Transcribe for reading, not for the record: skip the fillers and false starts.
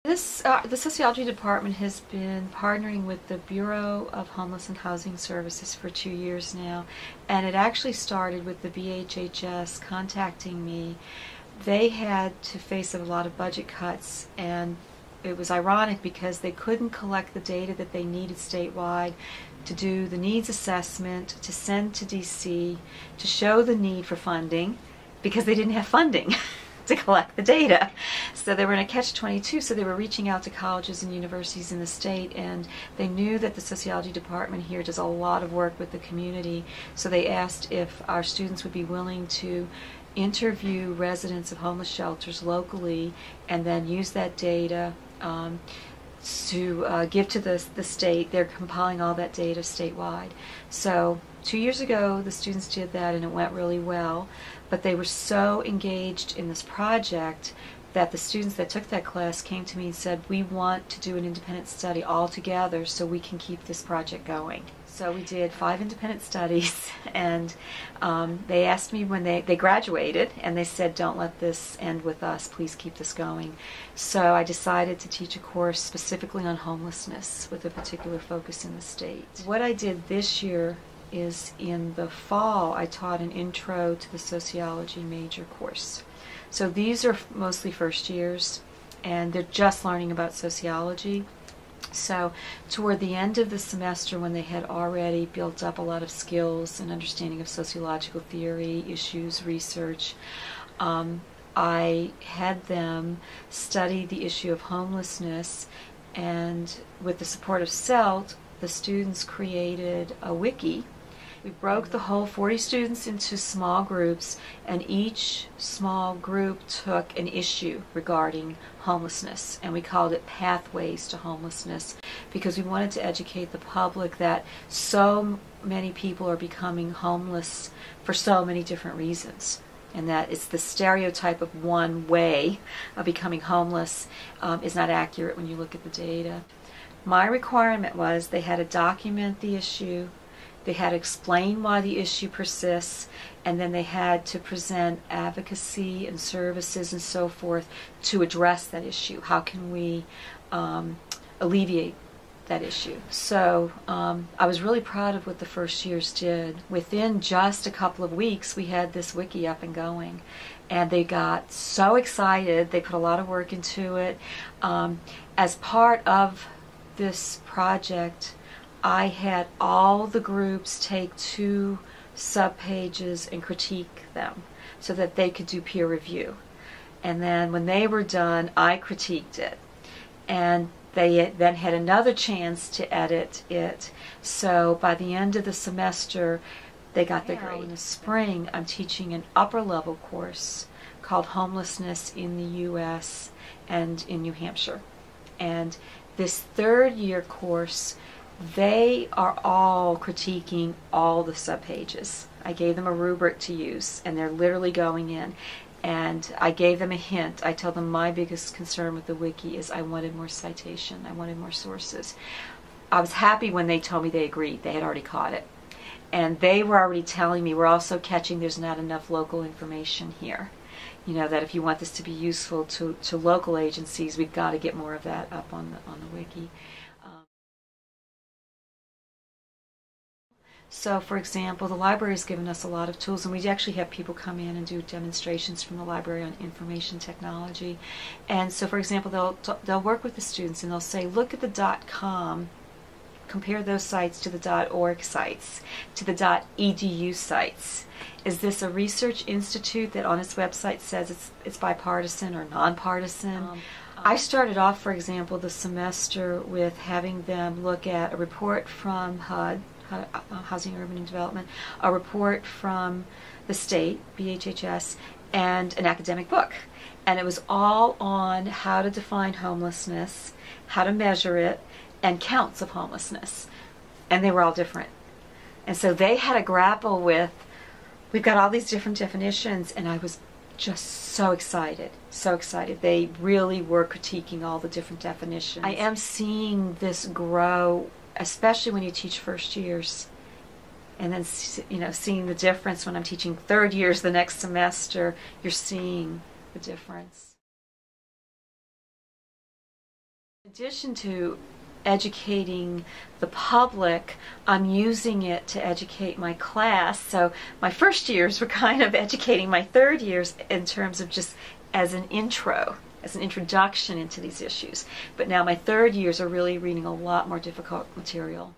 The Sociology department has been partnering with the Bureau of Homeless and Housing Services for 2 years now, and it actually started with the BHHS contacting me. They had to face a lot of budget cuts, and it was ironic because they couldn't collect the data that they needed statewide to do the needs assessment, to send to DC, to show the need for funding, because they didn't have funding to collect the data. So they were in a catch-22, so they were reaching out to colleges and universities in the state, and they knew that the sociology department here does a lot of work with the community, so they asked if our students would be willing to interview residents of homeless shelters locally and then use that data to give to the state. They're compiling all that data statewide. So 2 years ago the students did that, and it went really well, but they were so engaged in this project that the students that took that class came to me and said, we want to do an independent study all together so we can keep this project going. So we did 5 independent studies, and they asked me when they graduated, and they said, don't let this end with us, please keep this going. So I decided to teach a course specifically on homelessness with a particular focus in the state. What I did this year is, in the fall, I taught an intro to the sociology major course. So these are mostly first years, and they're just learning about sociology. So toward the end of the semester, when they had already built up a lot of skills and understanding of sociological theory, issues, research, I had them study the issue of homelessness, and with the support of CELT, the students created a wiki. We broke the whole 40 students into small groups, and each small group took an issue regarding homelessness, and we called it Pathways to Homelessness, because we wanted to educate the public that so many people are becoming homeless for so many different reasons, and that it's the stereotype of one way of becoming homeless is not accurate when you look at the data. My requirement was they had to document the issue, they had to explain why the issue persists, and then they had to present advocacy and services and so forth to address that issue. How can we alleviate that issue? So I was really proud of what the first years did. Within just a couple of weeks, we had this wiki up and going, and they got so excited. They put a lot of work into it. As part of this project, I had all the groups take 2 subpages and critique them so that they could do peer review. And then when they were done, I critiqued it. And they then had another chance to edit it. So by the end of the semester, they got their grade. In the spring, I'm teaching an upper level course called Homelessness in the U.S. and in New Hampshire. And this 3rd year course, they are all critiquing all the subpages. I gave them a rubric to use, and they're literally going in. And I gave them a hint. I told them my biggest concern with the wiki is I wanted more citation. I wanted more sources. I was happy when they told me they agreed. They had already caught it. And they were already telling me, we're also catching there's not enough local information here. You know, that if you want this to be useful to local agencies, we've got to get more of that up on the wiki. So, for example, the library has given us a lot of tools, and we actually have people come in and do demonstrations from the library on information technology. And so, for example, they'll work with the students, and they'll say, look at the .com, compare those sites to the .org sites, to the .edu sites. Is this a research institute that on its website says it's bipartisan or nonpartisan? I started off, for example, the semester with having them look at a report from HUD, Housing, Urban and Development, a report from the state, BHHS, and an academic book. And it was all on how to define homelessness, how to measure it, and counts of homelessness. And they were all different. And so they had to grapple with, we've got all these different definitions, and I was just so excited, so excited. They really were critiquing all the different definitions. I am seeing this grow, especially when you teach first years, and then seeing the difference when I'm teaching 3rd years the next semester. You're seeing the difference. addition to educating the public, I'm using it to educate my class. So my first years were kind of educating my third years in terms of just as an intro, as an introduction into these issues. But now my third years are really reading a lot more difficult material.